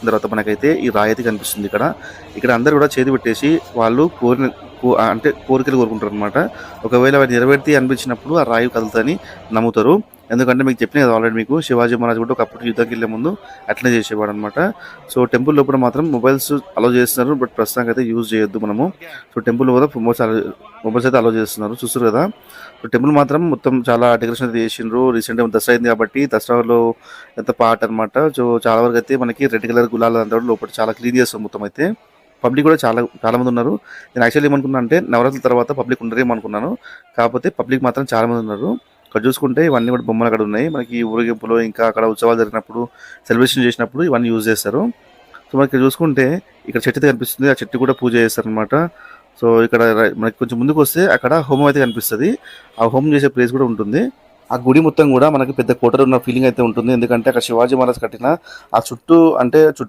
వచ్చిన తర్వాత మనకైతే ఈ రాయి అయితే కనిపిస్తుంది ఇక్కడ. ఇక్కడ అందరూ కూడా చేతి పెట్టేసి వాళ్ళు అంటే కోరికలు కోరుకుంటారు అనమాట. ఒకవేళ అవి నెరవేర్తి అనిపించినప్పుడు ఆ రాయి కదులుతుందని నమ్ముతారు. ఎందుకంటే మీకు చెప్పిన కదా ఆల్రెడీ మీకు శివాజీ మహారాజ్ కూడా ఒకప్పుడు యుద్ధంకి వెళ్ళే ముందు అట్లనే చేసేవాడు అనమాట. సో టెంపుల్ లోపల మాత్రం మొబైల్స్ అలో చేస్తున్నారు. బట్ ప్రస్తుతానికి అయితే యూజ్ చేయొద్దు మనము. సో టెంపుల్ కూడా మొబైల్స్ అయితే అలో చేస్తున్నారు, చూస్తారు కదా. సో టెంపుల్ మాత్రం మొత్తం చాలా డెకరేషన్ అయితే చేసిండ్రు. రీసెంట్గా దసరా అయింది కాబట్టి దసరాలో ఎంత పాట అనమాట. సో చాలా వరకు అయితే మనకి రెడ్ కలర్ గులాల్ అంతా లోపల చాలా క్లీన్ చేస్తారు మొత్తం అయితే. పబ్లిక్ కూడా చాలా మంది ఉన్నారు. నేను యాక్చువల్లీ ఏమనుకున్నా అంటే నవరాత్రుల తర్వాత పబ్లిక్ ఉండరేమో అనుకున్నాను. కాకపోతే పబ్లిక్ మాత్రం చాలా మంది ఉన్నారు. ఇక్కడ చూసుకుంటే ఇవన్నీ కూడా బొమ్మలు అక్కడ ఉన్నాయి. మనకి ఊరేగింపులో ఇంకా అక్కడ ఉత్సవాలు జరిగినప్పుడు సెలబ్రేషన్ చేసినప్పుడు ఇవన్నీ యూజ్ చేస్తారు. సో మనకి చూసుకుంటే ఇక్కడ చెట్టు అయితే కనిపిస్తుంది. ఆ చెట్టు కూడా పూజ చేస్తారు అనమాట. సో ఇక్కడ మనకి కొంచెం ముందుకు వస్తే అక్కడ హోమం అయితే కనిపిస్తుంది. ఆ హోమం చేసే ప్లేస్ కూడా ఉంటుంది. ఆ గుడి మొత్తం కూడా మనకి పెద్ద కోటలో ఉన్న ఫీలింగ్ అయితే ఉంటుంది. ఎందుకంటే అక్కడ శివాజీ మహారాజ్ కట్టిన ఆ చుట్టూ అంటే